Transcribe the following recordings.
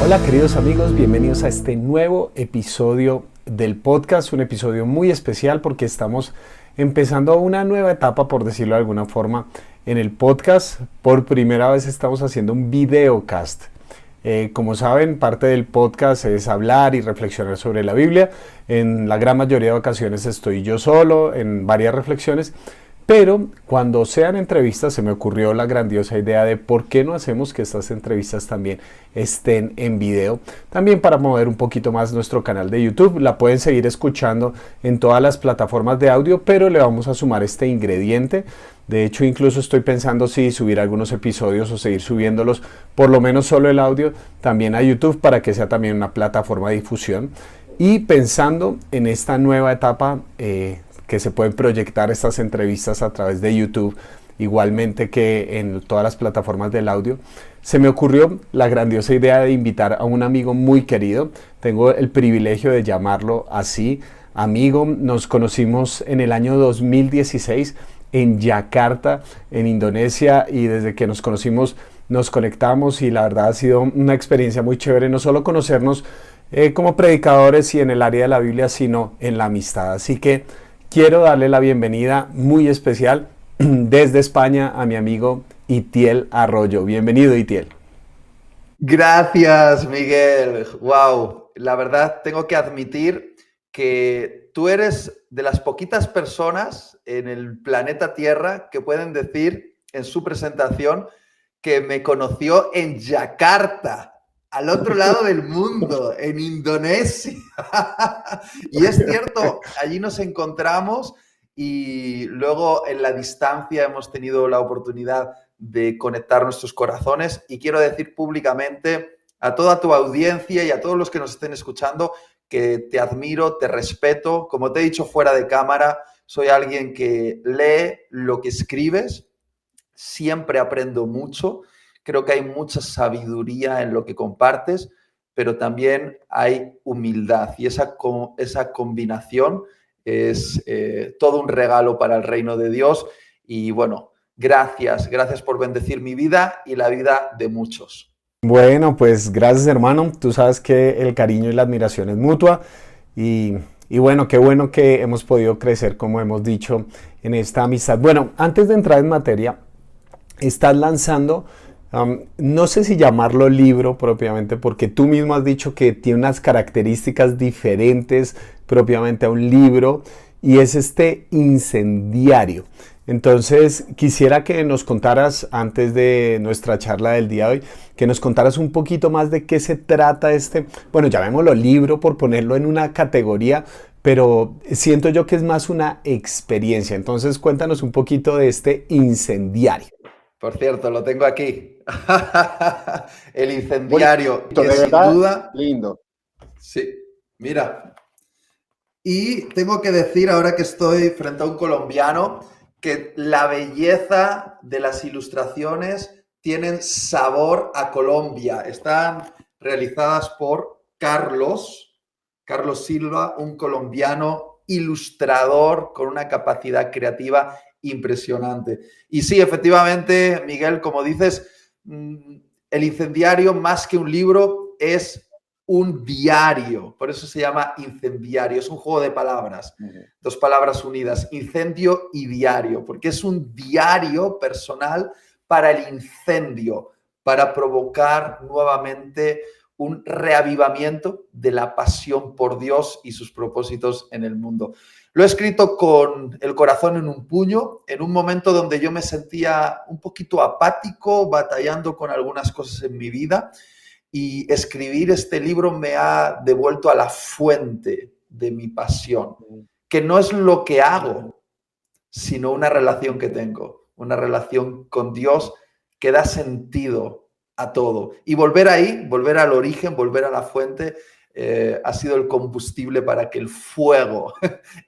Hola queridos amigos, bienvenidos a este nuevo episodio del podcast, un episodio muy especial porque estamos empezando una nueva etapa, por decirlo de alguna forma, en el podcast. Por primera vez estamos haciendo un videocast. Como saben, parte del podcast es hablar y reflexionar sobre la Biblia. En la gran mayoría de ocasiones estoy yo solo en varias reflexiones, pero cuando sean entrevistas se me ocurrió la grandiosa idea de por qué no hacemos que estas entrevistas también estén en video, también para mover un poquito más nuestro canal de YouTube. La pueden seguir escuchando en todas las plataformas de audio, pero le vamos a sumar este ingrediente. De hecho, incluso estoy pensando si subir algunos episodios o seguir subiéndolos, por lo menos solo el audio, también a YouTube para que sea también una plataforma de difusión. Y pensando en esta nueva etapa que se pueden proyectar estas entrevistas a través de YouTube, igualmente que en todas las plataformas del audio, se me ocurrió la grandiosa idea de invitar a un amigo muy querido. Tengo el privilegio de llamarlo así, amigo. Nos conocimos en el año 2016 en Yakarta, en Indonesia, y desde que nos conocimos nos conectamos y la verdad ha sido una experiencia muy chévere, no solo conocernos como predicadores y en el área de la Biblia, sino en la amistad. Así que quiero darle la bienvenida muy especial desde España a mi amigo Itiel Arroyo. Bienvenido, Itiel. Gracias, Miguel. Wow, la verdad tengo que admitir que tú eres de las poquitas personas en el planeta Tierra que pueden decir en su presentación que me conoció en Yakarta, al otro lado del mundo, en Indonesia. Y es cierto, allí nos encontramos y luego en la distancia hemos tenido la oportunidad de conectar nuestros corazones, y quiero decir públicamente a toda tu audiencia y a todos los que nos estén escuchando que te admiro, te respeto. Como te he dicho fuera de cámara, soy alguien que lee lo que escribes, siempre aprendo mucho. Creo que hay mucha sabiduría en lo que compartes, pero también hay humildad, y esa combinación es todo un regalo para el reino de Dios. Y bueno, gracias por bendecir mi vida y la vida de muchos. Bueno, pues gracias, hermano. Tú sabes que el cariño y la admiración es mutua y bueno que hemos podido crecer, como hemos dicho, en esta amistad. Bueno, antes de entrar en materia, estás lanzando, no sé si llamarlo libro propiamente, porque tú mismo has dicho que tiene unas características diferentes propiamente a un libro, y es este incendiario. Entonces quisiera que nos contaras, antes de nuestra charla del día de hoy, que nos contaras un poquito más de qué se trata bueno, llamémoslo libro por ponerlo en una categoría, pero siento yo que es más una experiencia. Entonces cuéntanos un poquito de este incendiario. Por cierto, lo tengo aquí. El incendiario, bonito, que de sin verdad, duda... lindo. Sí, mira. Y tengo que decir, ahora que estoy frente a un colombiano, que la belleza de las ilustraciones tienen sabor a Colombia. Están realizadas por Carlos Silva, un colombiano ilustrador con una capacidad creativa impresionante. Y sí, efectivamente, Miguel, como dices, El incendiario, más que un libro, es un diario. Por eso se llama incendiario. Es un juego de palabras, dos palabras unidas, incendio y diario, porque es un diario personal para el incendio, para provocar nuevamente un reavivamiento de la pasión por Dios y sus propósitos en el mundo. Lo he escrito con el corazón en un puño, en un momento donde yo me sentía un poquito apático, batallando con algunas cosas en mi vida, y escribir este libro me ha devuelto a la fuente de mi pasión, que no es lo que hago, sino una relación que tengo, una relación con Dios que da sentido a todo. Y volver ahí, volver al origen, volver a la fuente, ha sido el combustible para que el fuego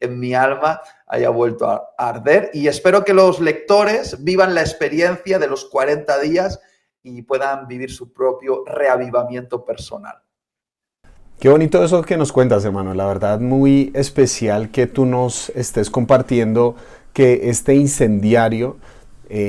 en mi alma haya vuelto a arder. Y espero que los lectores vivan la experiencia de los 40 días y puedan vivir su propio reavivamiento personal. Qué bonito eso que nos cuentas, hermano. La verdad, muy especial que tú nos estés compartiendo que este incendiario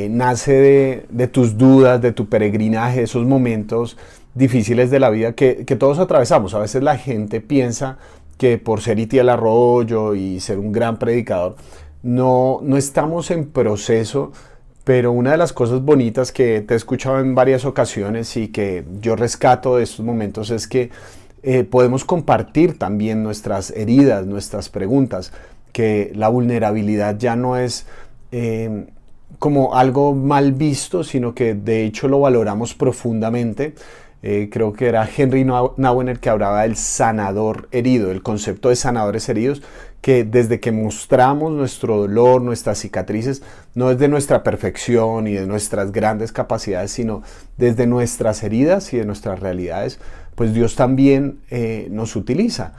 nace de tus dudas, de tu peregrinaje, esos momentos difíciles de la vida que todos atravesamos. A veces la gente piensa que por ser Itiel Arroyo y ser un gran predicador, no estamos en proceso, pero una de las cosas bonitas que te he escuchado en varias ocasiones y que yo rescato de estos momentos es que podemos compartir también nuestras heridas, nuestras preguntas, que la vulnerabilidad ya no es como algo mal visto, sino que de hecho lo valoramos profundamente. Creo que era Henry Nouwen el que hablaba del sanador herido, el concepto de sanadores heridos, que desde que mostramos nuestro dolor, nuestras cicatrices, no desde nuestra perfección y de nuestras grandes capacidades, sino desde nuestras heridas y de nuestras realidades, pues Dios también nos utiliza.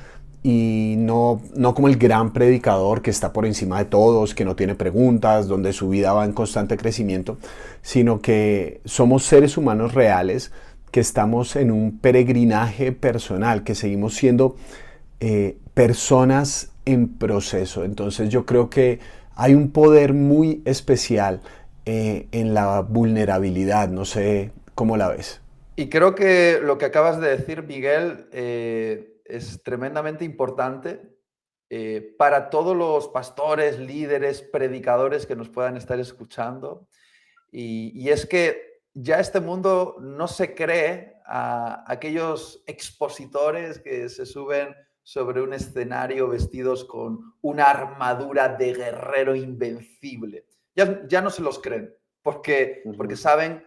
Y no como el gran predicador que está por encima de todos, que no tiene preguntas, donde su vida va en constante crecimiento, sino que somos seres humanos reales, que estamos en un peregrinaje personal, que seguimos siendo personas en proceso. Entonces yo creo que hay un poder muy especial en la vulnerabilidad. No sé cómo la ves. Y creo que lo que acabas de decir, Miguel, es tremendamente importante para todos los pastores, líderes, predicadores que nos puedan estar escuchando. Y es que ya este mundo no se cree a aquellos expositores que se suben sobre un escenario vestidos con una armadura de guerrero invencible. Ya no se los creen, porque saben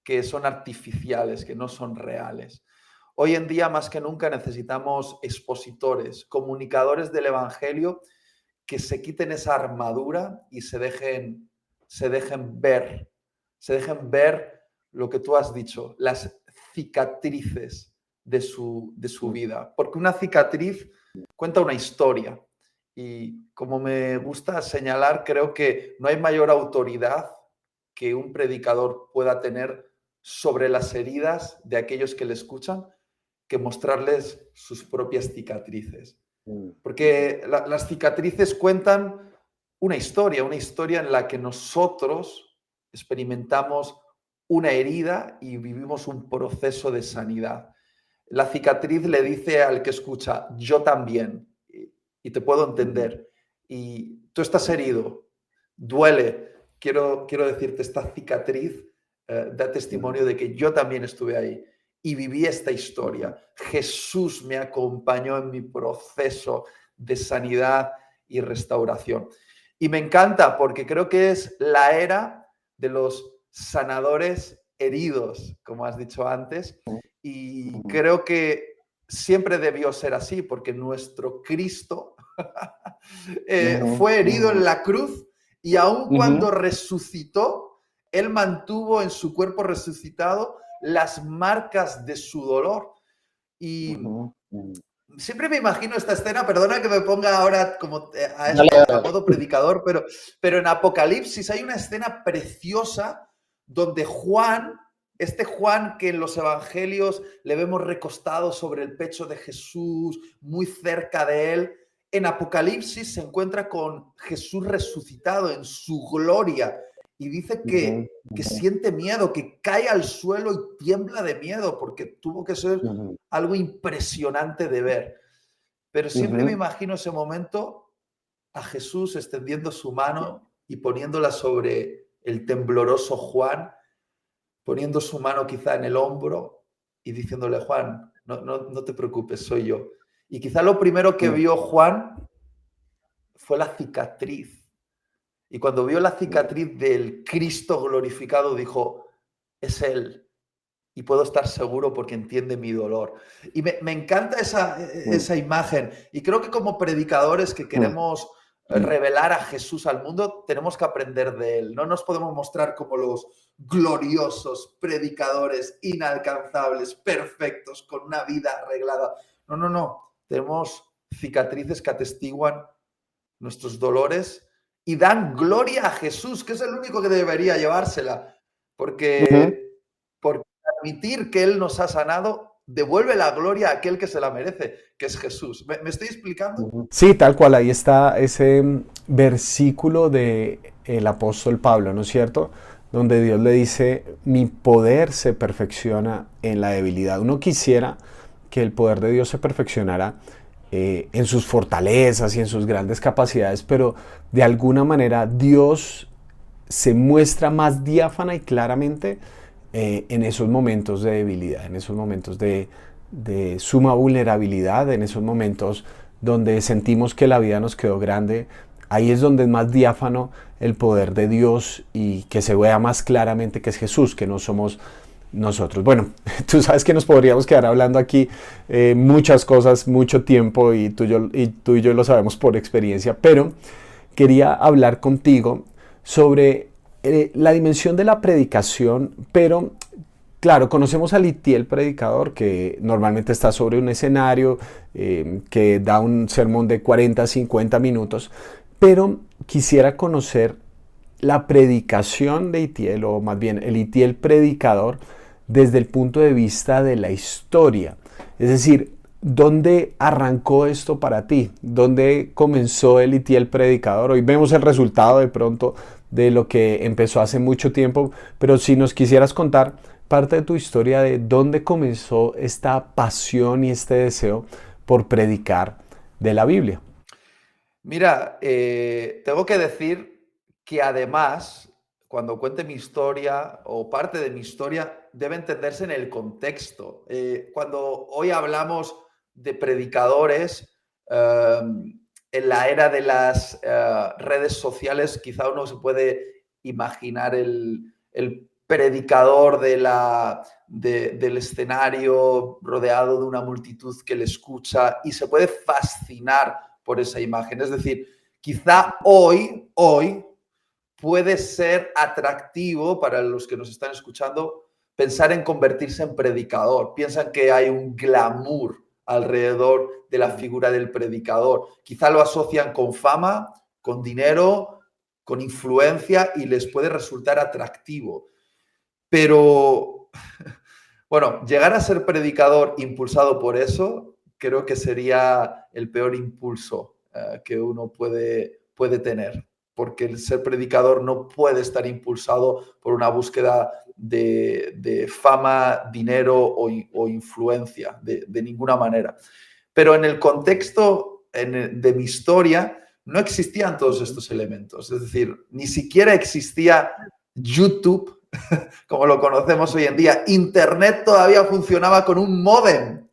que son artificiales, que no son reales. Hoy en día, más que nunca, necesitamos expositores, comunicadores del Evangelio que se quiten esa armadura y se dejen ver lo que tú has dicho, las cicatrices de su vida. Porque una cicatriz cuenta una historia. Y como me gusta señalar, creo que no hay mayor autoridad que un predicador pueda tener sobre las heridas de aquellos que le escuchan que mostrarles sus propias cicatrices. Porque las cicatrices cuentan una historia en la que nosotros experimentamos una herida y vivimos un proceso de sanidad. La cicatriz le dice al que escucha, yo también, y te puedo entender. Y tú estás herido, duele. Quiero decirte, esta cicatriz da testimonio de que yo también estuve ahí y viví esta historia. Jesús me acompañó en mi proceso de sanidad y restauración. Y me encanta porque creo que es la era de los sanadores heridos, como has dicho antes, y creo que siempre debió ser así, porque nuestro Cristo fue herido en la cruz y aun cuando resucitó, Él mantuvo en su cuerpo resucitado las marcas de su dolor. Y siempre me imagino esta escena, perdona que me ponga ahora como a modo predicador, pero en Apocalipsis hay una escena preciosa donde Juan, este Juan que en los evangelios le vemos recostado sobre el pecho de Jesús, muy cerca de él, en Apocalipsis se encuentra con Jesús resucitado en su gloria y dice que siente miedo, que cae al suelo y tiembla de miedo porque tuvo que ser algo impresionante de ver. Pero siempre me imagino ese momento a Jesús extendiendo su mano y poniéndola sobre el tembloroso Juan, poniendo su mano quizá en el hombro y diciéndole, Juan, no te preocupes, soy yo. Y quizá lo primero que vio Juan fue la cicatriz. Y cuando vio la cicatriz del Cristo glorificado, dijo, es Él. Y puedo estar seguro porque entiende mi dolor. Y me encanta esa imagen. Y creo que como predicadores que queremos revelar a Jesús al mundo, tenemos que aprender de Él. No nos podemos mostrar como los gloriosos predicadores inalcanzables, perfectos, con una vida arreglada. No. Tenemos cicatrices que atestiguan nuestros dolores y dan gloria a Jesús, que es el único que debería llevársela. Porque admitir que Él nos ha sanado devuelve la gloria a aquel que se la merece, que es Jesús. ¿Me estoy explicando? Sí, tal cual. Ahí está ese versículo del apóstol Pablo, ¿no es cierto? donde Dios le dice, mi poder se perfecciona en la debilidad. Uno quisiera que el poder de Dios se perfeccionara en sus fortalezas y en sus grandes capacidades, pero de alguna manera Dios se muestra más diáfana y claramente en esos momentos de debilidad, en esos momentos de suma vulnerabilidad, en esos momentos donde sentimos que la vida nos quedó grande. Ahí es donde es más diáfano el poder de Dios y que se vea más claramente que es Jesús, que no somos nosotros. Bueno, tú sabes que nos podríamos quedar hablando aquí muchas cosas, mucho tiempo, y tú y yo lo sabemos por experiencia, pero quería hablar contigo sobre la dimensión de la predicación, pero claro, conocemos a Litiel predicador, que normalmente está sobre un escenario, que da un sermón de 40, 50 minutos, pero quisiera conocer la predicación de Itiel, o más bien el Itiel predicador, desde el punto de vista de la historia. Es decir, ¿dónde arrancó esto para ti? ¿Dónde comenzó el Itiel predicador? Hoy vemos el resultado de pronto de lo que empezó hace mucho tiempo, pero si nos quisieras contar parte de tu historia de dónde comenzó esta pasión y este deseo por predicar de la Biblia. Mira, tengo que decir que además, cuando cuente mi historia o parte de mi historia, debe entenderse en el contexto. Cuando hoy hablamos de predicadores, en la era de las redes sociales, quizá uno se puede imaginar el predicador del escenario rodeado de una multitud que le escucha y se puede fascinar por esa imagen. Es decir, quizá hoy puede ser atractivo para los que nos están escuchando pensar en convertirse en predicador. Piensan que hay un glamour alrededor de la figura del predicador. Quizá lo asocian con fama, con dinero, con influencia y les puede resultar atractivo. Pero, bueno, llegar a ser predicador impulsado por eso, creo que sería el peor impulso que uno puede tener, porque el ser predicador no puede estar impulsado por una búsqueda de fama, dinero o influencia, de ninguna manera. Pero en el contexto de mi historia no existían todos estos elementos, es decir, ni siquiera existía YouTube como lo conocemos hoy en día. Internet todavía funcionaba con un módem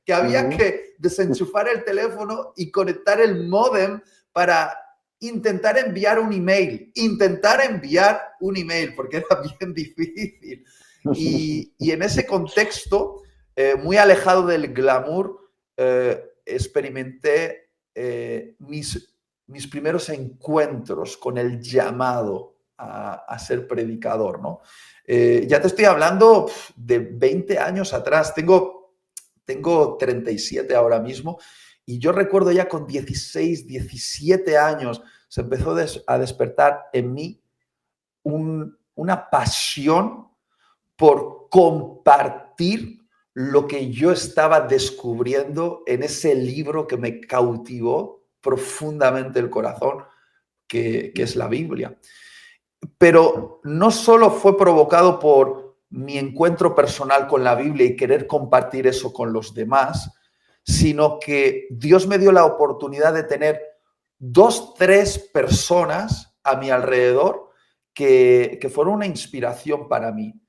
que había que desenchufar el teléfono y conectar el módem para intentar enviar un email, porque era bien difícil. Y en ese contexto, muy alejado del glamour, experimenté mis primeros encuentros con el llamado a ser predicador, ¿no? Ya te estoy hablando de 20 años atrás. Tengo 37 ahora mismo y yo recuerdo ya con 16, 17 años se empezó a despertar en mí una pasión por compartir lo que yo estaba descubriendo en ese libro que me cautivó profundamente el corazón, que es la Biblia. Pero no solo fue provocado por mi encuentro personal con la Biblia y querer compartir eso con los demás, sino que Dios me dio la oportunidad de tener 2, 3 personas a mi alrededor que fueron una inspiración para mí.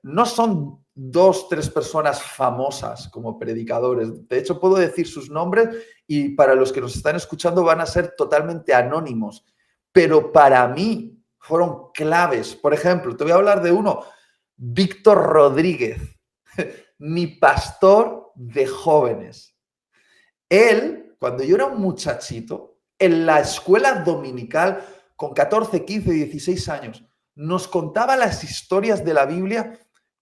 No son 2, 3 personas famosas como predicadores. De hecho, puedo decir sus nombres y para los que nos están escuchando van a ser totalmente anónimos. Pero para mí fueron claves. Por ejemplo, te voy a hablar de uno, Víctor Rodríguez, mi pastor de jóvenes. Él, cuando yo era un muchachito, en la escuela dominical, con 14, 15, 16 años, nos contaba las historias de la Biblia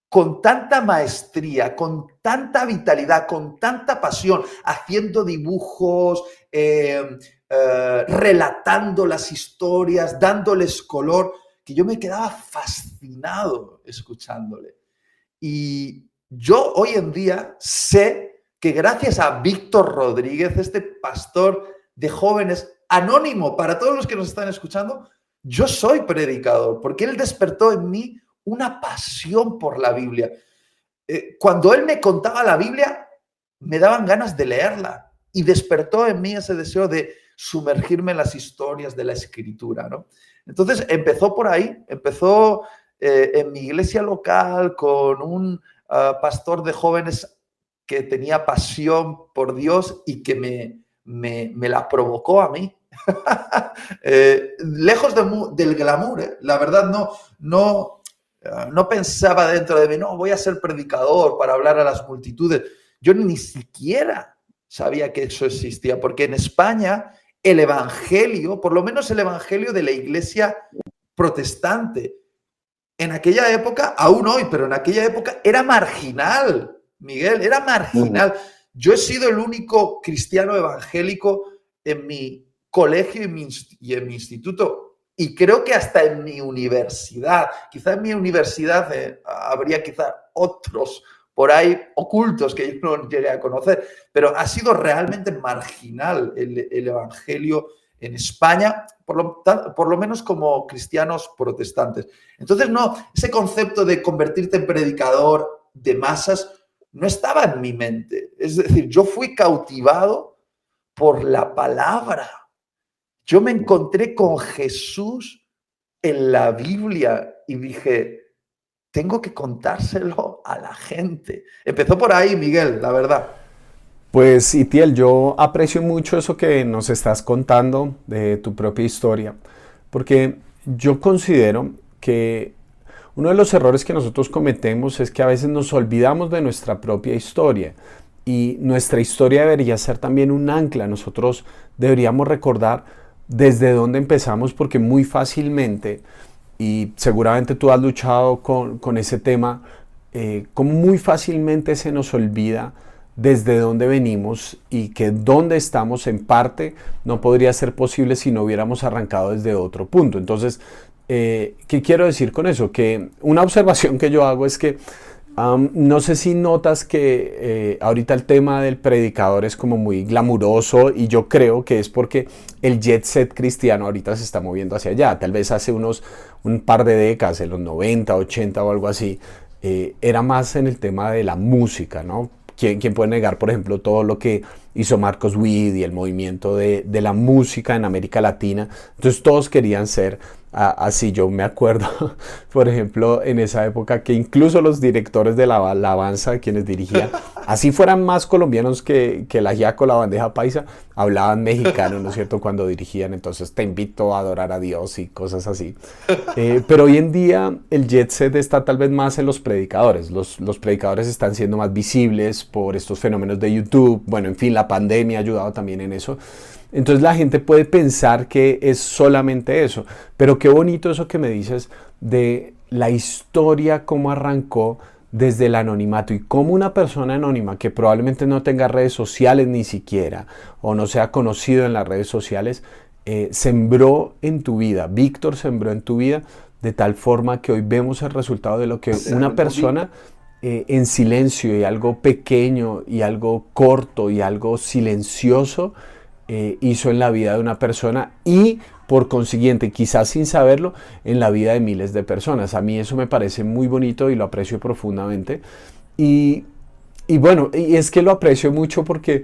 con tanta maestría, con tanta vitalidad, con tanta pasión, haciendo dibujos, relatando las historias, dándoles color, que yo me quedaba fascinado escuchándole. Y yo hoy en día sé que gracias a Víctor Rodríguez, este pastor de jóvenes anónimo para todos los que nos están escuchando, yo soy predicador, porque Él despertó en mí una pasión por la Biblia. Cuando Él me contaba la Biblia, me daban ganas de leerla y despertó en mí ese deseo de sumergirme en las historias de la Escritura, ¿no? Entonces empezó por ahí, empezó en mi iglesia local con un pastor de jóvenes que tenía pasión por Dios y que me la provocó a mí. Lejos del glamour, la verdad no pensaba dentro de mí, no, voy a ser predicador para hablar a las multitudes. Yo ni siquiera sabía que eso existía, porque en España el evangelio, por lo menos el evangelio de la iglesia protestante, en aquella época, aún hoy, pero en aquella época era marginal, Miguel, era marginal. Yo he sido el único cristiano evangélico en mi colegio y en mi instituto, y creo que hasta en mi universidad. Quizá en mi universidad habría quizá otros por ahí ocultos que yo no llegué a conocer, pero ha sido realmente marginal el evangelio en España, por lo menos como cristianos protestantes. Entonces, no, ese concepto de convertirte en predicador de masas no estaba en mi mente. Es decir, yo fui cautivado por la palabra. Yo me encontré con Jesús en la Biblia y dije, tengo que contárselo a la gente. Empezó por ahí, Miguel, la verdad. Pues Itiel, yo aprecio mucho eso que nos estás contando de tu propia historia, porque yo considero que uno de los errores que nosotros cometemos es que a veces nos olvidamos de nuestra propia historia, y nuestra historia debería ser también un ancla. Nosotros deberíamos recordar desde dónde empezamos, porque muy fácilmente, y seguramente tú has luchado con ese tema, como muy fácilmente se nos olvida desde dónde venimos, y que dónde estamos en parte no podría ser posible si no hubiéramos arrancado desde otro punto. Entonces, ¿qué quiero decir con eso? Que una observación que yo hago es que no sé si notas que ahorita el tema del predicador es como muy glamuroso, y yo creo que es porque el jet set cristiano ahorita se está moviendo hacia allá. Tal vez hace un par de décadas, en los 90, 80 o algo así, era más en el tema de la música, ¿no? ¿Quién puede negar, por ejemplo, todo lo que hizo Marcos Witt y el movimiento de la música en América Latina? Entonces todos querían ser así. Yo me acuerdo, por ejemplo, en esa época, que incluso los directores de la alabanza, quienes dirigían, así fueran más colombianos que la yaco, la bandeja paisa, hablaban mexicano, ¿no es cierto?, cuando dirigían. Entonces, te invito a adorar a Dios y cosas así. Pero hoy en día el jet set está tal vez más en los predicadores. Los predicadores están siendo más visibles por estos fenómenos de YouTube. Bueno, en fin, la pandemia ha ayudado también en eso. Entonces la gente puede pensar que es solamente eso. Pero qué bonito eso que me dices de la historia, cómo arrancó desde el anonimato, y cómo una persona anónima que probablemente no tenga redes sociales ni siquiera, o no sea conocido en las redes sociales, sembró en tu vida. Víctor sembró en tu vida de tal forma que hoy vemos el resultado de lo que una persona en silencio, y algo pequeño y algo corto y algo silencioso hizo en la vida de una persona, y por consiguiente, quizás sin saberlo, en la vida de miles de personas. A mí eso me parece muy bonito y lo aprecio profundamente. Y bueno, y es que lo aprecio mucho porque,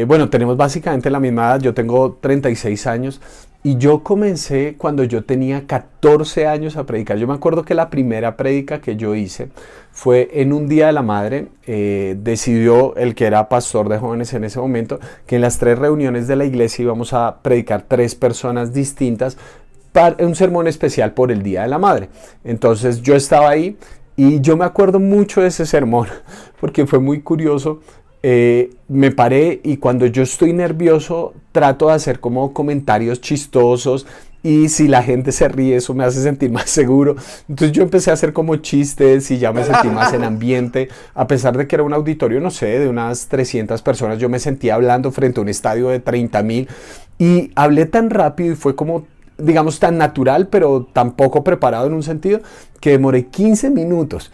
bueno, tenemos básicamente la misma edad. Yo tengo 36 años y yo comencé cuando yo tenía 14 años a predicar. Yo me acuerdo que la primera prédica que yo hice fue en un Día de la Madre. Decidió el que era pastor de jóvenes en ese momento que en las 3 reuniones de la iglesia íbamos a predicar 3 personas distintas para un sermón especial por el Día de la Madre. Entonces yo estaba ahí. Y yo me acuerdo mucho de ese sermón, porque fue muy curioso. Me paré, y cuando yo estoy nervioso trato de hacer como comentarios chistosos, y si la gente se ríe eso me hace sentir más seguro. Entonces yo empecé a hacer como chistes y ya me sentí más en ambiente. A pesar de que era un auditorio, no sé, de unas 300 personas, yo me sentía hablando frente a un estadio de 30,000, y hablé tan rápido y fue como, digamos, tan natural, pero tan poco preparado en un sentido, que demoré 15 minutos.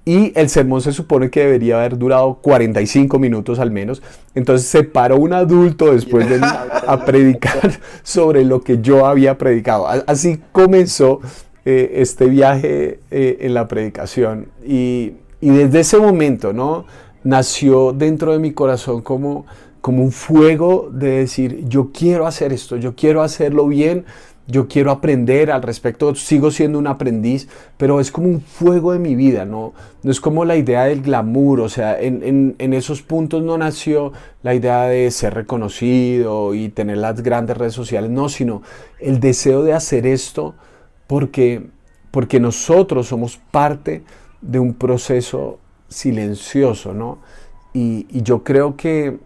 y el sermón se supone que debería haber durado 45 minutos al menos. Entonces se paró un adulto después de mí a predicar sobre lo que yo había predicado. Así comenzó este viaje en la predicación. Y desde ese momento, ¿no? Nació dentro de mi corazón como un fuego de decir, yo quiero hacer esto, yo quiero hacerlo bien, yo quiero aprender al respecto, sigo siendo un aprendiz, pero es como un fuego de mi vida, ¿no? No es como la idea del glamour, o sea, en esos puntos no nació la idea de ser reconocido y tener las grandes redes sociales, no, sino el deseo de hacer esto porque nosotros somos parte de un proceso silencioso, ¿no? Y yo creo que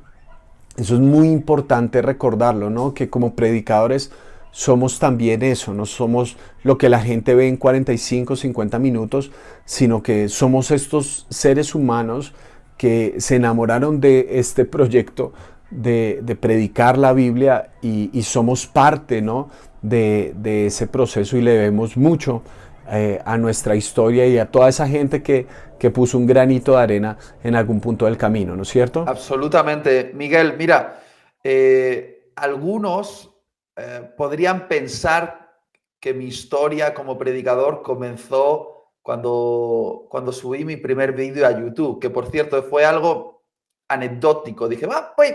eso es muy importante recordarlo, ¿no? Que como predicadores somos también eso, no somos lo que la gente ve en 45, 50 minutos, sino que somos estos seres humanos que se enamoraron de este proyecto de predicar la Biblia y somos parte, ¿no? de ese proceso y le debemos mucho a nuestra historia y a toda esa gente que puso un granito de arena en algún punto del camino, ¿no es cierto? Absolutamente. Miguel, mira, algunos podrían pensar que mi historia como predicador comenzó cuando subí mi primer vídeo a YouTube, que por cierto fue algo anecdótico. Dije,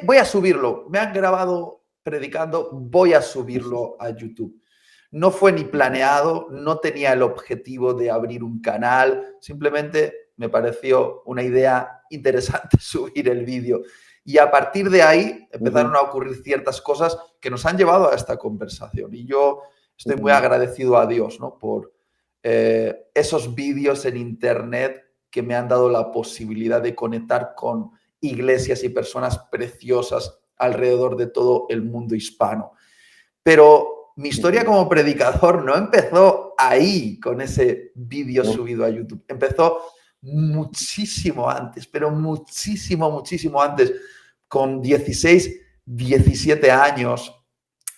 voy a subirlo. Me han grabado predicando, voy a subirlo a YouTube. No fue ni planeado, no tenía el objetivo de abrir un canal, simplemente me pareció una idea interesante subir el vídeo. Y a partir de ahí empezaron a ocurrir ciertas cosas que nos han llevado a esta conversación. Y yo estoy muy agradecido a Dios, ¿no? Por esos vídeos en Internet que me han dado la posibilidad de conectar con iglesias y personas preciosas alrededor de todo el mundo hispano. Pero mi historia como predicador no empezó ahí con ese vídeo subido a YouTube. Empezó muchísimo antes, pero muchísimo, muchísimo antes, con 16, 17 años,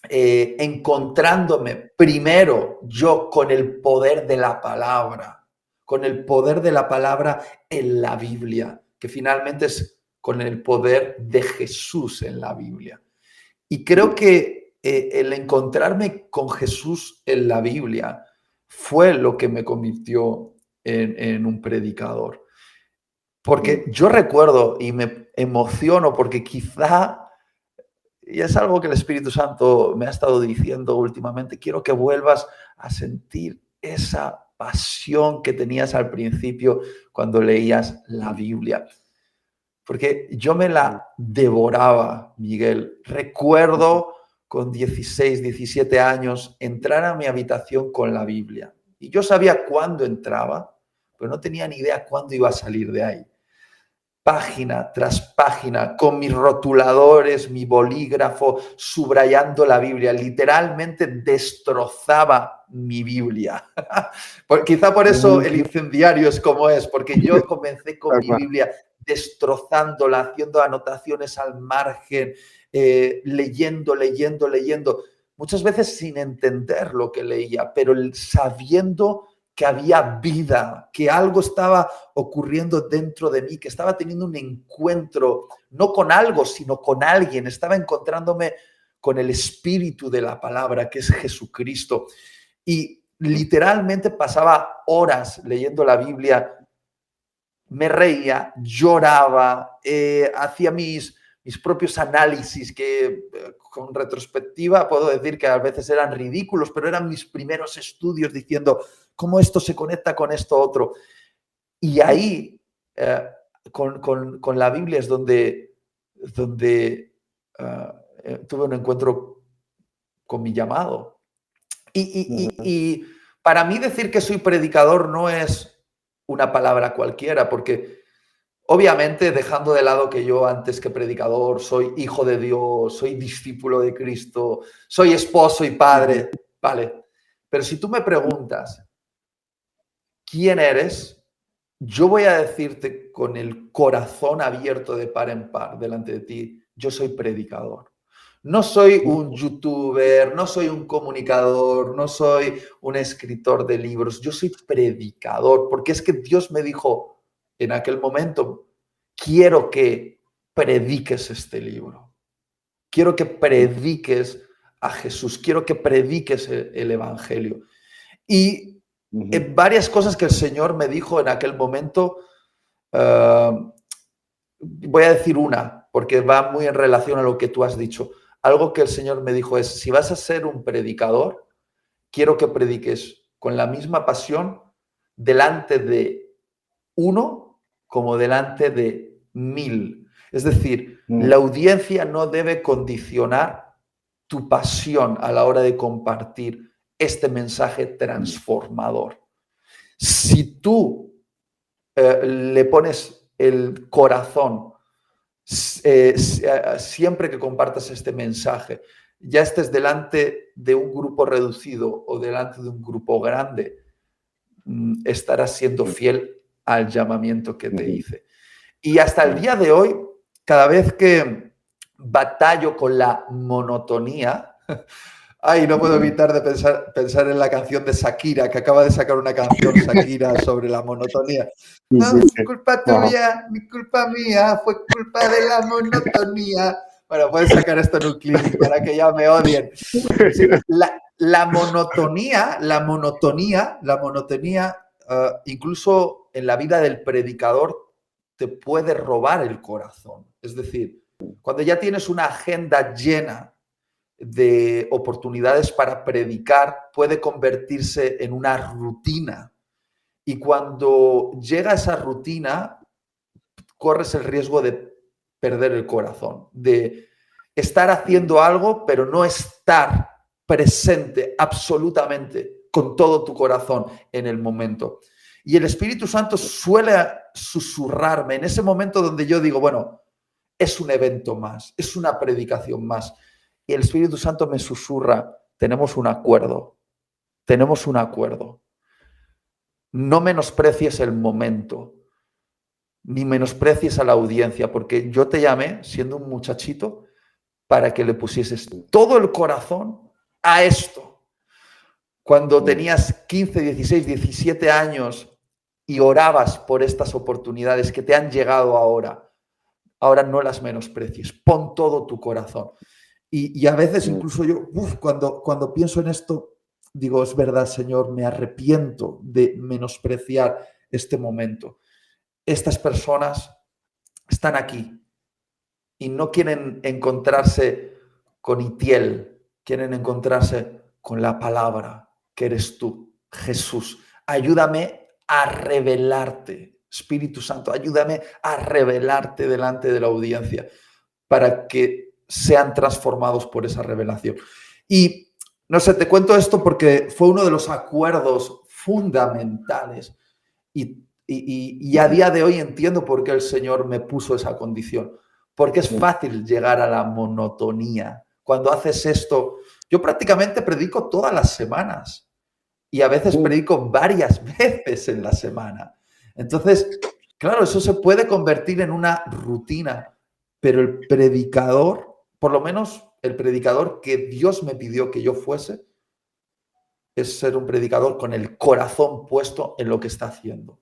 encontrándome primero yo con el poder de la palabra, con el poder de la palabra en la Biblia, que finalmente es con el poder de Jesús en la Biblia. Y creo que el encontrarme con Jesús en la Biblia fue lo que me convirtió en un predicador. Porque yo recuerdo y me emociono porque quizá, y es algo que el Espíritu Santo me ha estado diciendo últimamente, quiero que vuelvas a sentir esa pasión que tenías al principio cuando leías la Biblia. Porque yo me la devoraba, Miguel. Recuerdo con 16, 17 años entrar a mi habitación con la Biblia. Y yo sabía cuándo entraba, pero no tenía ni idea cuándo iba a salir de ahí. Página tras página, con mis rotuladores, mi bolígrafo, subrayando la Biblia. Literalmente destrozaba mi Biblia. Quizá por eso el incendiario es como es, porque yo comencé con mi Biblia destrozándola, haciendo anotaciones al margen, leyendo. Muchas veces sin entender lo que leía, pero sabiendo que había vida, que algo estaba ocurriendo dentro de mí, que estaba teniendo un encuentro, no con algo, sino con alguien. Estaba encontrándome con el espíritu de la palabra, que es Jesucristo. Y literalmente pasaba horas leyendo la Biblia, me reía, lloraba, hacía mis propios análisis que con retrospectiva puedo decir que a veces eran ridículos, pero eran mis primeros estudios diciendo cómo esto se conecta con esto otro. Y ahí, con la Biblia es donde tuve un encuentro con mi llamado. Y para mí decir que soy predicador no es una palabra cualquiera, porque obviamente dejando de lado que yo antes que predicador soy hijo de Dios, soy discípulo de Cristo, soy esposo y padre, vale. Pero si tú me preguntas quién eres, yo voy a decirte con el corazón abierto de par en par delante de ti, yo soy predicador. No soy un youtuber, no soy un comunicador, no soy un escritor de libros, yo soy predicador, porque es que Dios me dijo, en aquel momento, quiero que prediques este libro. Quiero que prediques a Jesús. Quiero que prediques el Evangelio. Y varias cosas que el Señor me dijo en aquel momento, voy a decir una, porque va muy en relación a lo que tú has dicho. Algo que el Señor me dijo es, si vas a ser un predicador, quiero que prediques con la misma pasión delante de uno como delante de 1000. Es decir, la audiencia no debe condicionar tu pasión a la hora de compartir este mensaje transformador. Si tú le pones el corazón siempre que compartas este mensaje, ya estés delante de un grupo reducido o delante de un grupo grande, estarás siendo fiel al llamamiento que te hice. Y hasta el día de hoy, cada vez que batallo con la monotonía, ay, no puedo evitar de pensar en la canción de Shakira, que acaba de sacar una canción, Shakira, sobre la monotonía. No, culpa tuya, ni culpa mía, fue culpa de la monotonía. Bueno, puedes sacar esto en un clip para que ya me odien. Sí, la monotonía, incluso en la vida del predicador, te puede robar el corazón. Es decir, cuando ya tienes una agenda llena de oportunidades para predicar, puede convertirse en una rutina. Y cuando llega esa rutina, corres el riesgo de perder el corazón, de estar haciendo algo, pero no estar presente absolutamente con todo tu corazón en el momento. Y el Espíritu Santo suele susurrarme en ese momento donde yo digo, bueno, es un evento más, es una predicación más. Y el Espíritu Santo me susurra, tenemos un acuerdo. No menosprecies el momento, ni menosprecies a la audiencia, porque yo te llamé, siendo un muchachito, para que le pusieses todo el corazón a esto. Cuando tenías 15, 16, 17 años y orabas por estas oportunidades que te han llegado ahora no las menosprecies, pon todo tu corazón. Y a veces incluso yo, cuando pienso en esto, digo, es verdad, Señor, me arrepiento de menospreciar este momento. Estas personas están aquí y no quieren encontrarse con Itiel, quieren encontrarse con la palabra que eres tú, Jesús. Ayúdame a revelarte, Espíritu Santo, ayúdame a revelarte delante de la audiencia para que sean transformados por esa revelación. Y no sé, te cuento esto porque fue uno de los acuerdos fundamentales y a día de hoy entiendo por qué el Señor me puso esa condición, porque es fácil llegar a la monotonía. Cuando haces esto, yo prácticamente predico todas las semanas y a veces predico varias veces en la semana. Entonces, claro, eso se puede convertir en una rutina, pero el predicador, por lo menos el predicador que Dios me pidió que yo fuese, es ser un predicador con el corazón puesto en lo que está haciendo.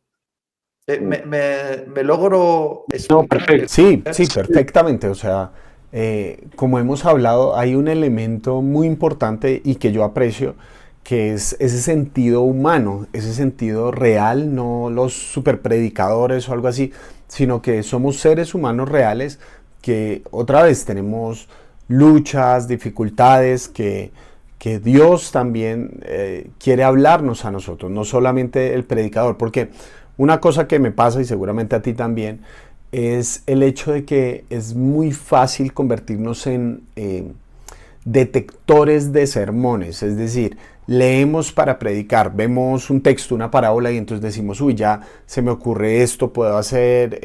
¿Me logro explicar? No, perfecto. Sí, perfectamente. O sea, como hemos hablado, hay un elemento muy importante y que yo aprecio, que es ese sentido humano, ese sentido real, no los superpredicadores o algo así, sino que somos seres humanos reales que otra vez tenemos luchas, dificultades, que Dios también quiere hablarnos a nosotros, no solamente el predicador, porque una cosa que me pasa y seguramente a ti también es el hecho de que es muy fácil convertirnos en detectores de sermones, es decir, leemos para predicar, vemos un texto, una parábola y entonces decimos, uy, ya se me ocurre esto, puedo hacer,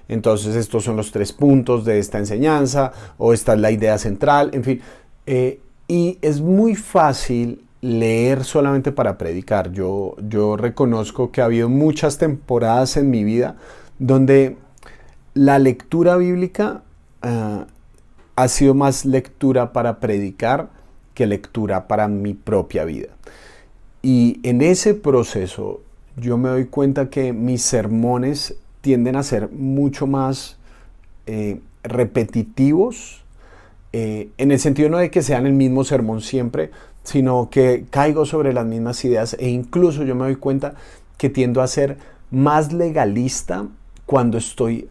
entonces estos son los 3 puntos de esta enseñanza o esta es la idea central, en fin, y es muy fácil leer solamente para predicar. Yo reconozco que ha habido muchas temporadas en mi vida donde la lectura bíblica ha sido más lectura para predicar que lectura para mi propia vida. Y en ese proceso yo me doy cuenta que mis sermones tienden a ser mucho más repetitivos, en el sentido no de que sean el mismo sermón siempre, sino que caigo sobre las mismas ideas e incluso yo me doy cuenta que tiendo a ser más legalista cuando estoy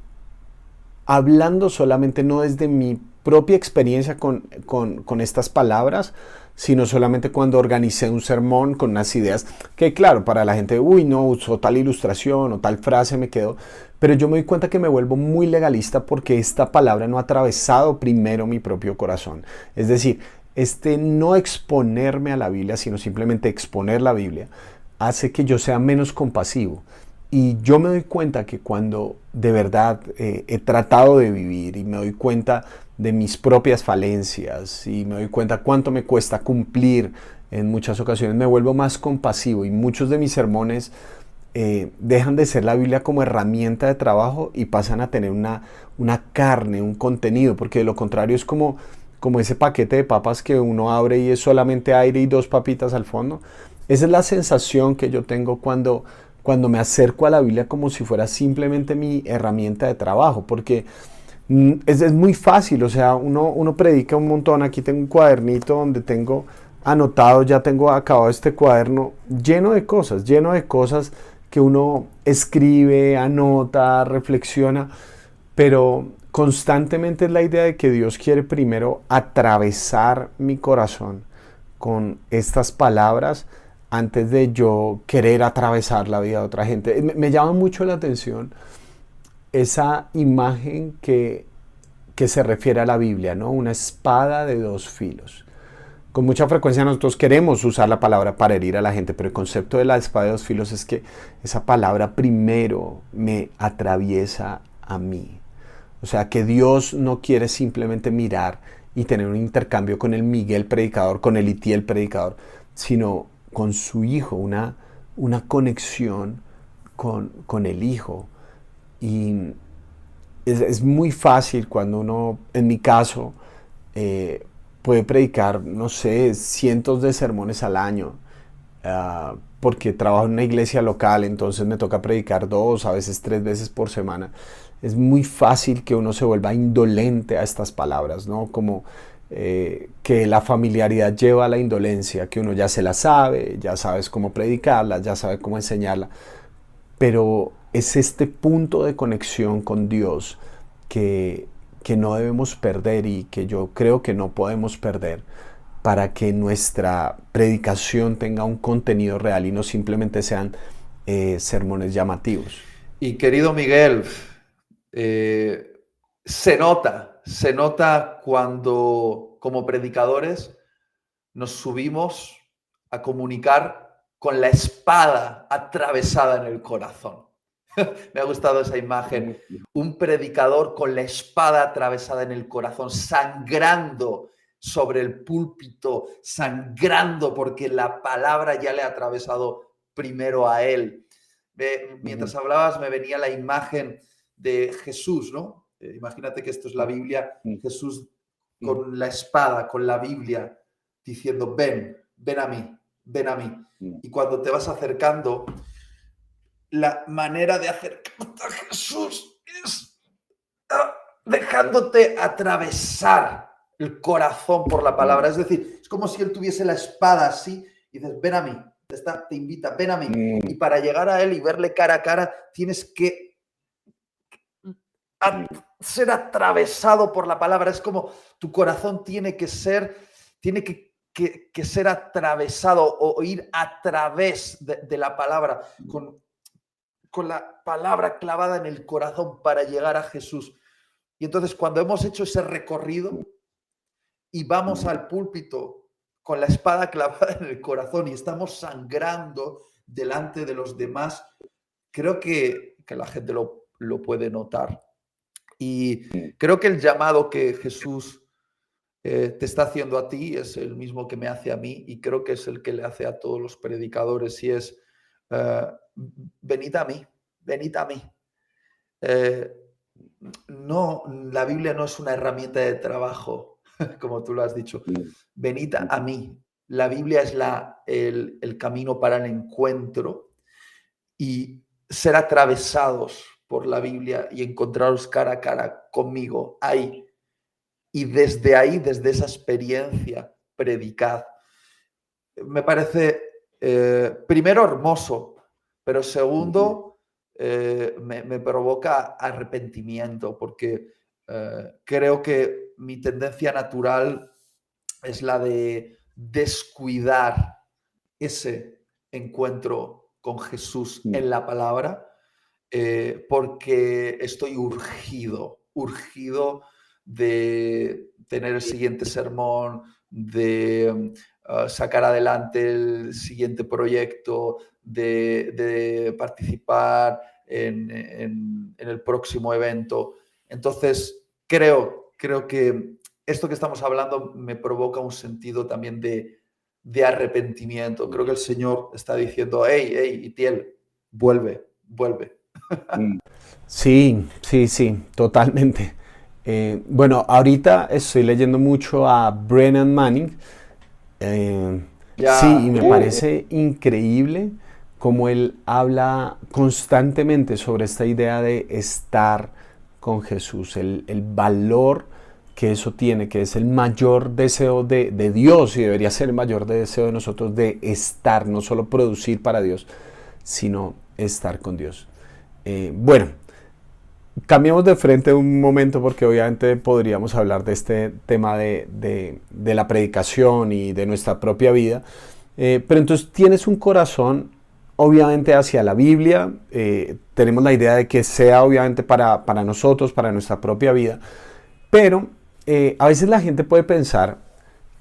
hablando solamente no desde mi propia experiencia con estas palabras, sino solamente cuando organicé un sermón con unas ideas que claro, para la gente, uy, no, usó tal ilustración o tal frase me quedó, pero yo me doy cuenta que me vuelvo muy legalista porque esta palabra no ha atravesado primero mi propio corazón. Es decir, este no exponerme a la Biblia, sino simplemente exponer la Biblia, hace que yo sea menos compasivo. Y yo me doy cuenta que cuando de verdad he tratado de vivir y me doy cuenta de mis propias falencias y me doy cuenta cuánto me cuesta cumplir en muchas ocasiones, me vuelvo más compasivo y muchos de mis sermones dejan de ser la Biblia como herramienta de trabajo y pasan a tener una carne, un contenido, porque de lo contrario es como ese paquete de papas que uno abre y es solamente aire y dos papitas al fondo. Esa es la sensación que yo tengo cuando me acerco a la Biblia como si fuera simplemente mi herramienta de trabajo, porque es muy fácil, o sea, uno predica un montón. Aquí tengo un cuadernito donde tengo anotado, ya tengo acabado este cuaderno lleno de cosas que uno escribe, anota, reflexiona, pero constantemente es la idea de que Dios quiere primero atravesar mi corazón con estas palabras antes de yo querer atravesar la vida de otra gente. Me llama mucho la atención esa imagen que se refiere a la Biblia, ¿no? Una espada de dos filos. Con mucha frecuencia nosotros queremos usar la palabra para herir a la gente, pero el concepto de la espada de dos filos es que esa palabra primero me atraviesa a mí. O sea, que Dios no quiere simplemente mirar y tener un intercambio con el Miguel predicador, con el Itiel predicador, sino con su Hijo, una conexión con el Hijo. Y es muy fácil cuando uno, en mi caso, puede predicar, no sé, cientos de sermones al año, porque trabajo en una iglesia local, entonces me toca predicar 2, a veces 3 veces por semana. Es muy fácil que uno se vuelva indolente a estas palabras, ¿no? Como que la familiaridad lleva a la indolencia, que uno ya se la sabe, ya sabes cómo predicarla, ya sabe cómo enseñarla, pero es este punto de conexión con Dios que no debemos perder y que yo creo que no podemos perder para que nuestra predicación tenga un contenido real y no simplemente sean sermones llamativos. Y querido Miguel, se nota cuando como predicadores nos subimos a comunicar con la espada atravesada en el corazón. Me ha gustado esa imagen. Un predicador con la espada atravesada en el corazón, sangrando sobre el púlpito, sangrando porque la palabra ya le ha atravesado primero a él. Mientras hablabas me venía la imagen de Jesús, ¿no? Imagínate que esto es la Biblia, Jesús con la espada, con la Biblia, diciendo, ven a mí, ven a mí. Y cuando te vas acercando, la manera de acercarte a Jesús es dejándote atravesar el corazón por la palabra. Es decir, es como si él tuviese la espada así y dices, ven a mí, te invita, ven a mí. Y para llegar a él y verle cara a cara, tienes que ser atravesado por la palabra. Es como tu corazón tiene que ser atravesado o ir a través de la palabra, con la palabra clavada en el corazón para llegar a Jesús. Y entonces cuando hemos hecho ese recorrido y vamos al púlpito con la espada clavada en el corazón y estamos sangrando delante de los demás, creo que la gente lo puede notar. Y creo que el llamado que Jesús te está haciendo a ti es el mismo que me hace a mí y creo que es el que le hace a todos los predicadores y es venid a mí, venid a mí. No, la Biblia no es una herramienta de trabajo, como tú lo has dicho. Venid a mí. La Biblia es el camino para el encuentro y ser atravesados por la Biblia y encontraros cara a cara conmigo ahí. Y desde ahí, desde esa experiencia, predicad. Me parece, primero, hermoso, pero segundo, me provoca arrepentimiento, porque creo que mi tendencia natural es la de descuidar ese encuentro con Jesús en la palabra, porque estoy urgido de tener el siguiente sermón, de sacar adelante el siguiente proyecto, de participar en el próximo evento. Entonces, creo que esto que estamos hablando me provoca un sentido también de arrepentimiento. Creo que el Señor está diciendo, hey, Itiel, vuelve. Sí, sí, sí, totalmente. Bueno, ahorita estoy leyendo mucho a Brennan Manning. Sí, y me parece increíble cómo él habla constantemente sobre esta idea de estar con Jesús, el valor que eso tiene, que es el mayor deseo de Dios y debería ser el mayor deseo de nosotros de estar, no solo producir para Dios, sino estar con Dios. Bueno, cambiemos de frente un momento porque obviamente podríamos hablar de este tema de la predicación y de nuestra propia vida. Pero entonces tienes un corazón obviamente hacia la Biblia. Tenemos la idea de que sea obviamente para nosotros, para nuestra propia vida. Pero a veces la gente puede pensar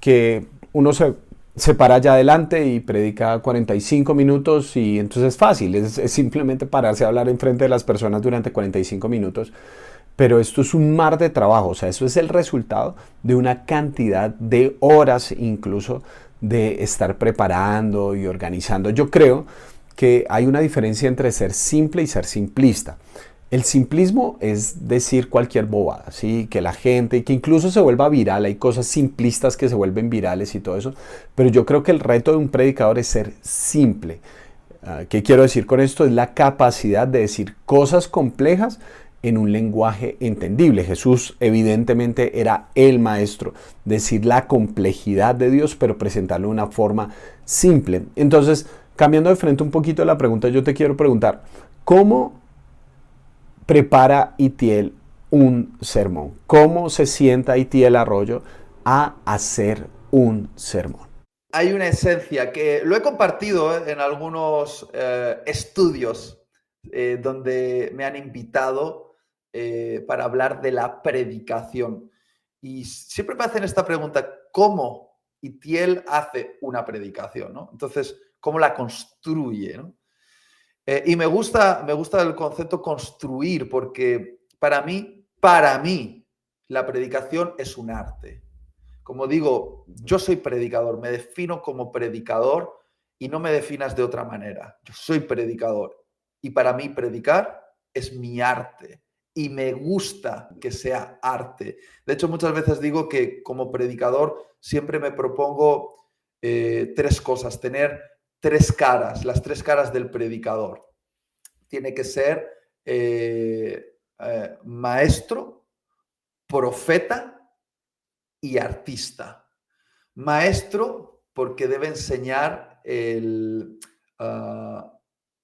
que uno se para allá adelante y predica 45 minutos y entonces es fácil, es simplemente pararse a hablar enfrente de las personas durante 45 minutos. Pero esto es un mar de trabajo, o sea, eso es el resultado de una cantidad de horas incluso de estar preparando y organizando. Yo creo que hay una diferencia entre ser simple y ser simplista. El simplismo es decir cualquier bobada, ¿sí? Que la gente, que incluso se vuelva viral, hay cosas simplistas que se vuelven virales y todo eso, pero yo creo que el reto de un predicador es ser simple. ¿Qué quiero decir con esto? Es la capacidad de decir cosas complejas en un lenguaje entendible. Jesús evidentemente era el maestro, decir la complejidad de Dios, pero presentarlo de una forma simple. Entonces, cambiando de frente un poquito la pregunta, yo te quiero preguntar, ¿cómo prepara Itiel un sermón? ¿Cómo se sienta Itiel Arroyo a hacer un sermón? Hay una esencia que lo he compartido en algunos estudios donde me han invitado para hablar de la predicación. Y siempre me hacen esta pregunta, ¿cómo Itiel hace una predicación? ¿No? Entonces, ¿cómo la construye? ¿No? Y me gusta el concepto construir, porque para mí, la predicación es un arte. Como digo, yo soy predicador, me defino como predicador y no me definas de otra manera. Yo soy predicador y para mí predicar es mi arte y me gusta que sea arte. De hecho, muchas veces digo que como predicador siempre me propongo tres cosas, tener tres caras, las tres caras del predicador. Tiene que ser maestro, profeta y artista. Maestro, porque debe enseñar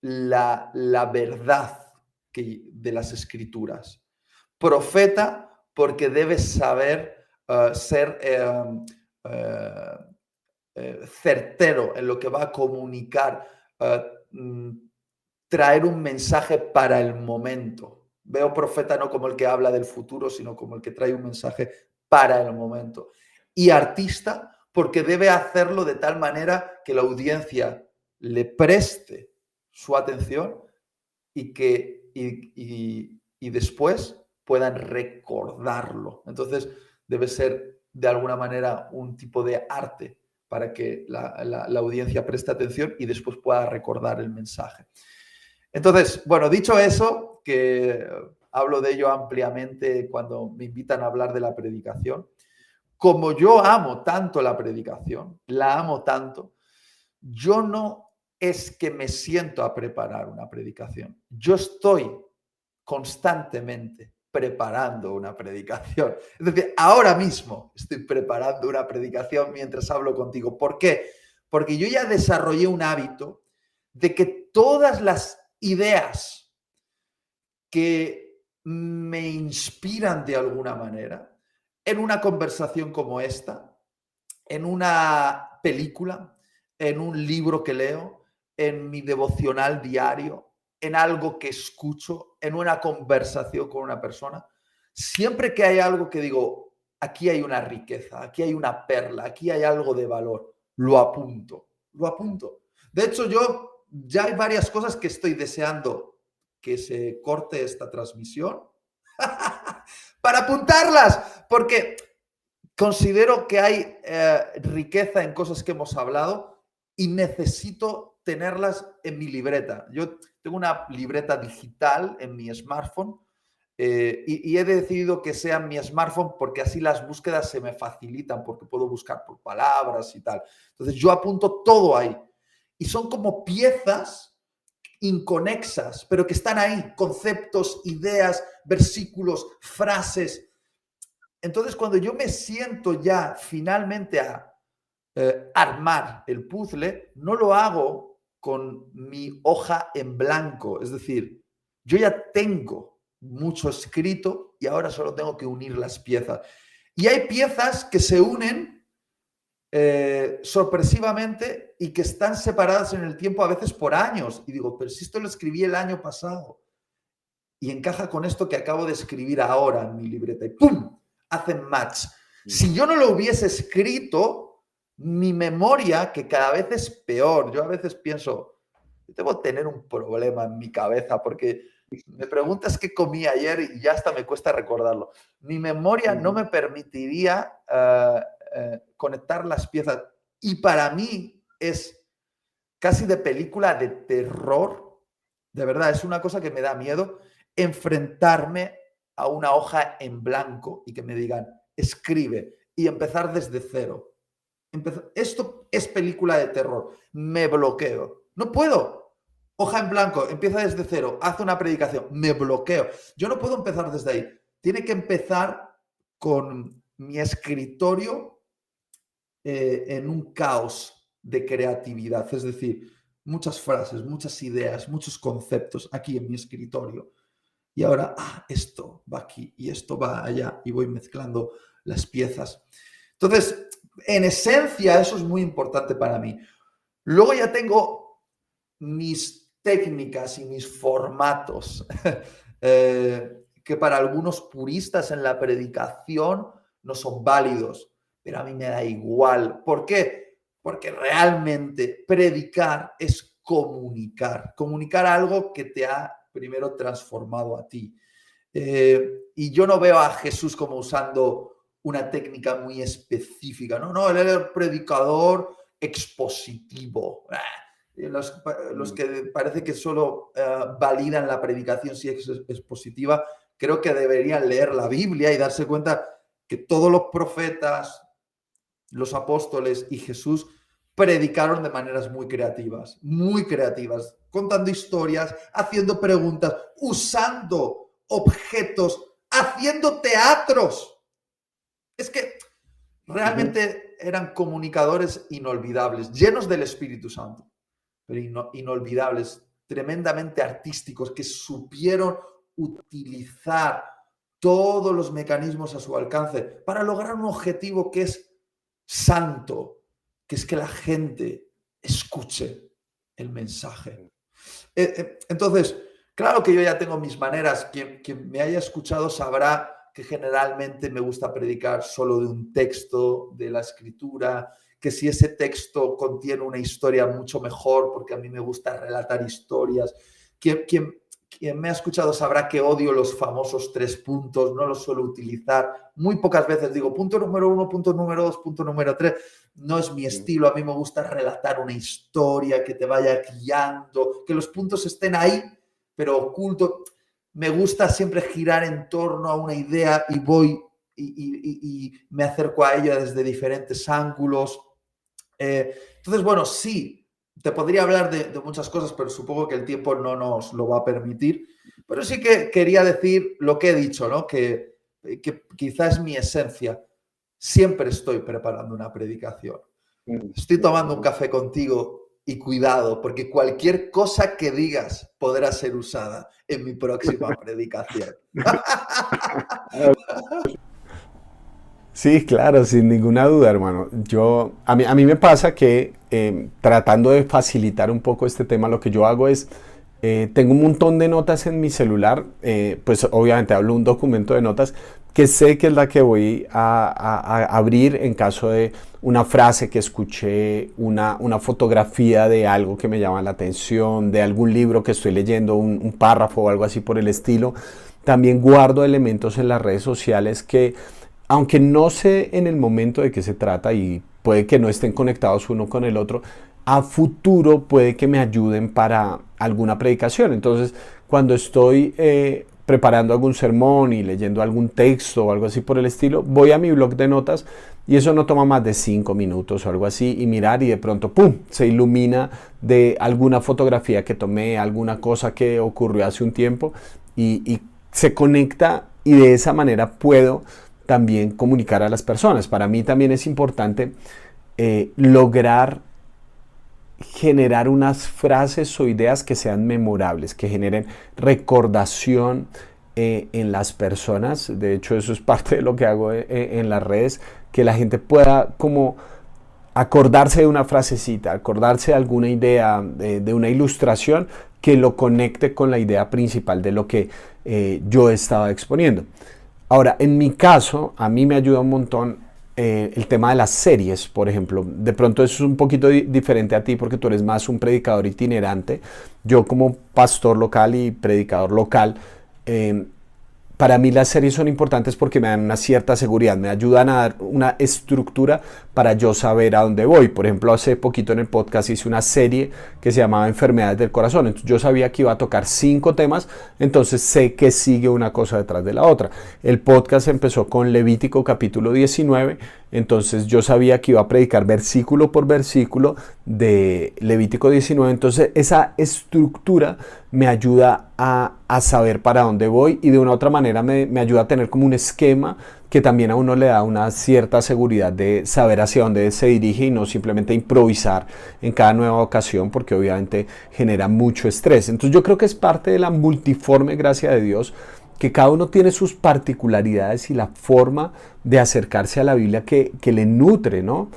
la verdad de las escrituras. Profeta, porque debe saber ser certero en lo que va a comunicar, traer un mensaje para el momento. Veo profeta no como el que habla del futuro, sino como el que trae un mensaje para el momento. Y artista, porque debe hacerlo de tal manera que la audiencia le preste su atención y que y después puedan recordarlo. Entonces, debe ser de alguna manera un tipo de arte para que la audiencia preste atención y después pueda recordar el mensaje. Entonces, bueno, dicho eso, que hablo de ello ampliamente cuando me invitan a hablar de la predicación, como yo amo tanto la predicación, la amo tanto, yo no es que me siento a preparar una predicación, yo estoy constantemente preparando una predicación. Es decir, ahora mismo estoy preparando una predicación mientras hablo contigo. ¿Por qué? Porque yo ya desarrollé un hábito de que todas las ideas que me inspiran de alguna manera, en una conversación como esta, en una película, en un libro que leo, en mi devocional diario, en algo que escucho, en una conversación con una persona, siempre que hay algo que digo, aquí hay una riqueza, aquí hay una perla, aquí hay algo de valor, lo apunto, lo apunto. De hecho, yo ya hay varias cosas que estoy deseando que se corte esta transmisión para apuntarlas, porque considero que hay riqueza en cosas que hemos hablado y necesito tenerlas en mi libreta. Yo tengo una libreta digital en mi smartphone y he decidido que sea mi smartphone porque así las búsquedas se me facilitan, porque puedo buscar por palabras y tal. Entonces yo apunto todo ahí. Y son como piezas inconexas, pero que están ahí, conceptos, ideas, versículos, frases. Entonces, cuando yo me siento ya finalmente a armar el puzzle, no lo hago con mi hoja en blanco. Es decir, yo ya tengo mucho escrito y ahora solo tengo que unir las piezas. Y hay piezas que se unen sorpresivamente y que están separadas en el tiempo a veces por años. Y digo, pero si esto lo escribí el año pasado y encaja con esto que acabo de escribir ahora en mi libreta y ¡pum! Hacen match. Si yo no lo hubiese escrito, mi memoria, que cada vez es peor, yo a veces pienso, debo tener un problema en mi cabeza porque me preguntas qué comí ayer y ya hasta me cuesta recordarlo. Mi memoria no me permitiría conectar las piezas y para mí es casi de película de terror, de verdad, es una cosa que me da miedo enfrentarme a una hoja en blanco y que me digan, escribe y empezar desde cero. Esto es película de terror, me bloqueo, no puedo. Hoja en blanco, empieza desde cero, haz una predicación, me bloqueo. Yo no puedo empezar desde ahí, tiene que empezar con mi escritorio en un caos de creatividad, es decir, muchas frases, muchas ideas, muchos conceptos aquí en mi escritorio. Y ahora, esto va aquí y esto va allá y voy mezclando las piezas. Entonces, en esencia, eso es muy importante para mí. Luego ya tengo mis técnicas y mis formatos que para algunos puristas en la predicación no son válidos, pero a mí me da igual. ¿Por qué? Porque realmente predicar es comunicar. Comunicar algo que te ha primero transformado a ti. Y yo no veo a Jesús como usando una técnica muy específica. No, él era el predicador expositivo. Los que parece que solo validan la predicación si es expositiva, creo que deberían leer la Biblia y darse cuenta que todos los profetas, los apóstoles y Jesús predicaron de maneras muy creativas, contando historias, haciendo preguntas, usando objetos, haciendo teatros. Es que realmente eran comunicadores inolvidables, llenos del Espíritu Santo, pero inolvidables, tremendamente artísticos, que supieron utilizar todos los mecanismos a su alcance para lograr un objetivo que es santo, que es que la gente escuche el mensaje. Entonces, claro que yo ya tengo mis maneras. Quien me haya escuchado sabrá que generalmente me gusta predicar solo de un texto, de la escritura, que si ese texto contiene una historia mucho mejor, porque a mí me gusta relatar historias. Quien me ha escuchado sabrá que odio los famosos 3 puntos, no los suelo utilizar. Muy pocas veces digo punto número 1, punto número 2, punto número 3. No es mi estilo, a mí me gusta relatar una historia que te vaya guiando, que los puntos estén ahí, pero oculto. Me gusta siempre girar en torno a una idea y voy y me acerco a ella desde diferentes ángulos. Entonces, bueno, sí, te podría hablar de muchas cosas, pero supongo que el tiempo no nos lo va a permitir. Pero sí que quería decir lo que he dicho, ¿no? Que quizás es mi esencia. Siempre estoy preparando una predicación. Estoy tomando un café contigo y cuidado, porque cualquier cosa que digas podrá ser usada en mi próxima predicación. Sí, claro, sin ninguna duda, hermano. A mí me pasa que tratando de facilitar un poco este tema, lo que yo hago es, tengo un montón de notas en mi celular, pues obviamente hablo un documento de notas que sé que es la que voy a abrir en caso de una frase que escuché, una fotografía de algo que me llama la atención, de algún libro que estoy leyendo, un párrafo o algo así por el estilo. También guardo elementos en las redes sociales que, aunque no sé en el momento de qué se trata y puede que no estén conectados uno con el otro, a futuro puede que me ayuden para alguna predicación. Entonces, cuando estoy preparando algún sermón y leyendo algún texto o algo así por el estilo, voy a mi blog de notas y eso no toma más de 5 minutos o algo así y mirar y de pronto, ¡pum!, se ilumina de alguna fotografía que tomé, alguna cosa que ocurrió hace un tiempo y se conecta y de esa manera puedo también comunicar a las personas. Para mí también es importante lograr generar unas frases o ideas que sean memorables, que generen recordación en las personas. De hecho, eso es parte de lo que hago en las redes, que la gente pueda como acordarse de una frasecita, acordarse de alguna idea, de una ilustración que lo conecte con la idea principal de lo que yo estaba exponiendo. Ahora, en mi caso, a mí me ayuda un montón el tema de las series, por ejemplo. De pronto eso es un poquito diferente a ti porque tú eres más un predicador itinerante. Yo como pastor local y predicador local, eh, para mí las series son importantes porque me dan una cierta seguridad, me ayudan a dar una estructura para yo saber a dónde voy. Por ejemplo, hace poquito en el podcast hice una serie que se llamaba Enfermedades del Corazón. Entonces yo sabía que iba a tocar 5 temas, entonces sé que sigue una cosa detrás de la otra. El podcast empezó con Levítico capítulo 19, entonces yo sabía que iba a predicar versículo por versículo de Levítico 19, entonces esa estructura me ayuda a saber para dónde voy y de una u otra manera me ayuda a tener como un esquema que también a uno le da una cierta seguridad de saber hacia dónde se dirige y no simplemente improvisar en cada nueva ocasión porque obviamente genera mucho estrés. Entonces yo creo que es parte de la multiforme gracia de Dios que cada uno tiene sus particularidades y la forma de acercarse a la Biblia que le nutre, ¿no?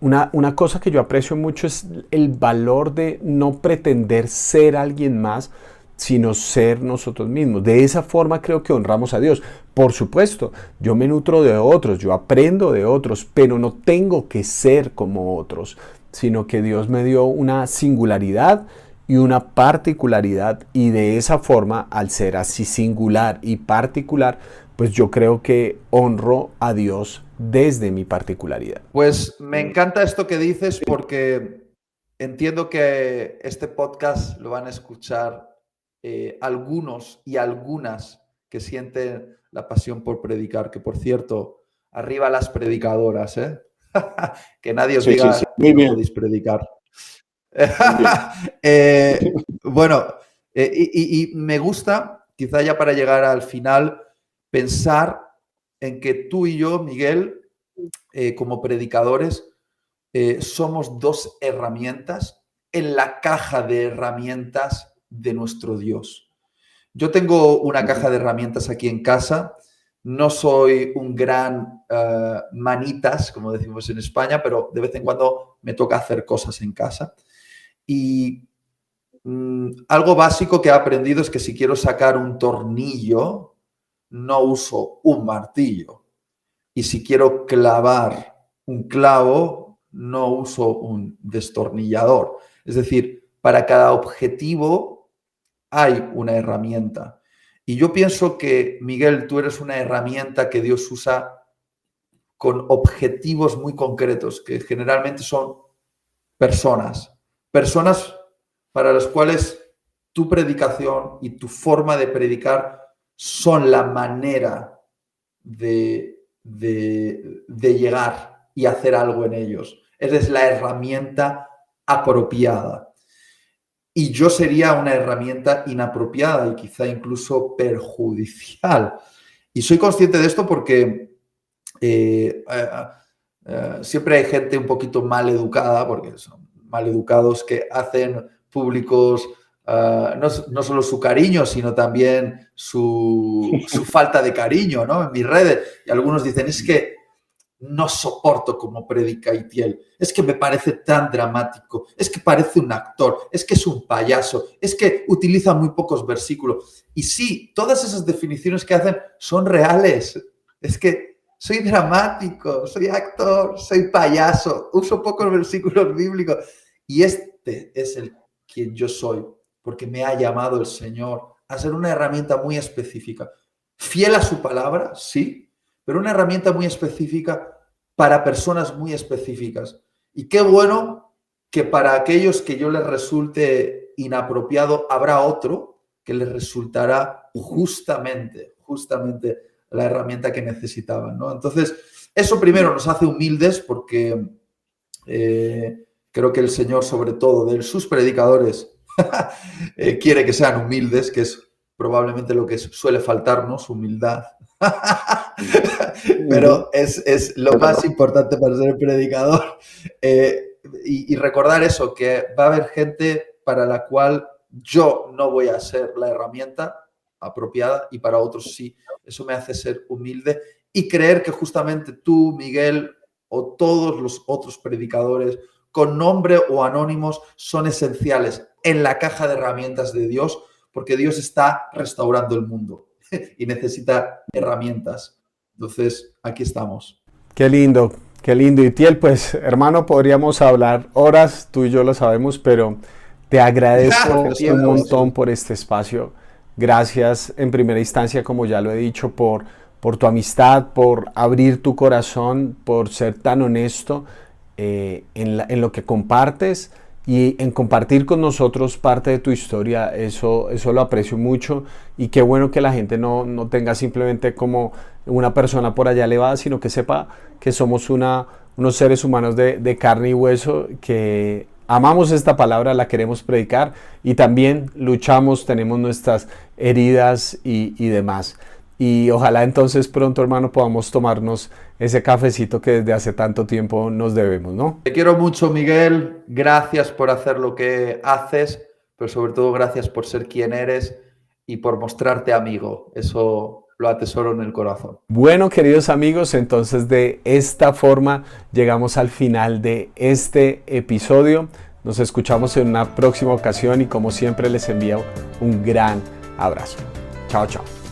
Una cosa que yo aprecio mucho es el valor de no pretender ser alguien más, sino ser nosotros mismos. De esa forma creo que honramos a Dios. Por supuesto, yo me nutro de otros, yo aprendo de otros, pero no tengo que ser como otros, sino que Dios me dio una singularidad y una particularidad y de esa forma, al ser así singular y particular, pues yo creo que honro a Dios desde mi particularidad. Pues me encanta esto que dices porque entiendo que este podcast lo van a escuchar algunos y algunas que sienten la pasión por predicar, que por cierto, arriba las predicadoras, ¿eh? Que nadie os Sí, sí, diga sí. que Muy no bien. podéis predicar. Muy bien. Bueno, y me gusta, quizá ya para llegar al final, pensar en que tú y yo, Miguel, como predicadores, somos 2 herramientas en la caja de herramientas de nuestro Dios. Yo tengo una caja de herramientas aquí en casa. No soy un gran manitas, como decimos en España, pero de vez en cuando me toca hacer cosas en casa. Y algo básico que he aprendido es que si quiero sacar un tornillo, no uso un martillo. Y si quiero clavar un clavo, no uso un destornillador. Es decir, para cada objetivo hay una herramienta. Y yo pienso que, Miguel, tú eres una herramienta que Dios usa con objetivos muy concretos, que generalmente son personas. Personas para las cuales tu predicación y tu forma de predicar son la manera de llegar y hacer algo en ellos. Eres la herramienta apropiada. y yo sería una herramienta inapropiada y quizá incluso perjudicial. Y soy consciente de esto porque siempre hay gente un poquito mal educada, porque son mal educados, que hacen públicos no solo su cariño, sino también su falta de cariño, ¿no? En mis redes. Y algunos dicen, es que no soporto cómo predica Itiel, es que me parece tan dramático, es que parece un actor, es que es un payaso, es que utiliza muy pocos versículos. Y sí, todas esas definiciones que hacen son reales. Es que soy dramático, soy actor, soy payaso, uso pocos versículos bíblicos. Y este es quien yo soy, porque me ha llamado el Señor a ser una herramienta muy específica. Fiel a su palabra, sí, pero una herramienta muy específica para personas muy específicas. Y qué bueno que para aquellos que yo les resulte inapropiado, habrá otro que les resultará justamente la herramienta que necesitaban, ¿no? Entonces, eso primero nos hace humildes porque creo que el Señor, sobre todo de sus predicadores, quiere que sean humildes, que es probablemente lo que suele faltarnos, humildad. Pero es lo más importante para ser predicador. Y recordar eso, que va a haber gente para la cual yo no voy a ser la herramienta apropiada y para otros sí. Eso me hace ser humilde y creer que justamente tú, Miguel, o todos los otros predicadores, con nombre o anónimos, son esenciales en la caja de herramientas de Dios, porque Dios está restaurando el mundo y necesita herramientas. Entonces, aquí estamos. Qué lindo, qué lindo. Itiel, pues, hermano, podríamos hablar horas, tú y yo lo sabemos, pero te agradezco un montón por este espacio. Gracias en primera instancia, como ya lo he dicho, por tu amistad, por abrir tu corazón, por ser tan honesto en lo que compartes y en compartir con nosotros parte de tu historia. Eso lo aprecio mucho y qué bueno que la gente no tenga simplemente como una persona por allá elevada, sino que sepa que somos unos seres humanos de carne y hueso, que amamos esta palabra, la queremos predicar y también luchamos, tenemos nuestras heridas y demás. Y ojalá entonces pronto, hermano, podamos tomarnos ese cafecito que desde hace tanto tiempo nos debemos, ¿no? Te quiero mucho, Miguel. Gracias por hacer lo que haces, pero sobre todo gracias por ser quien eres y por mostrarte amigo. Eso lo atesoro en el corazón. Bueno, queridos amigos, entonces de esta forma llegamos al final de este episodio. Nos escuchamos en una próxima ocasión y como siempre les envío un gran abrazo. Chao, chao.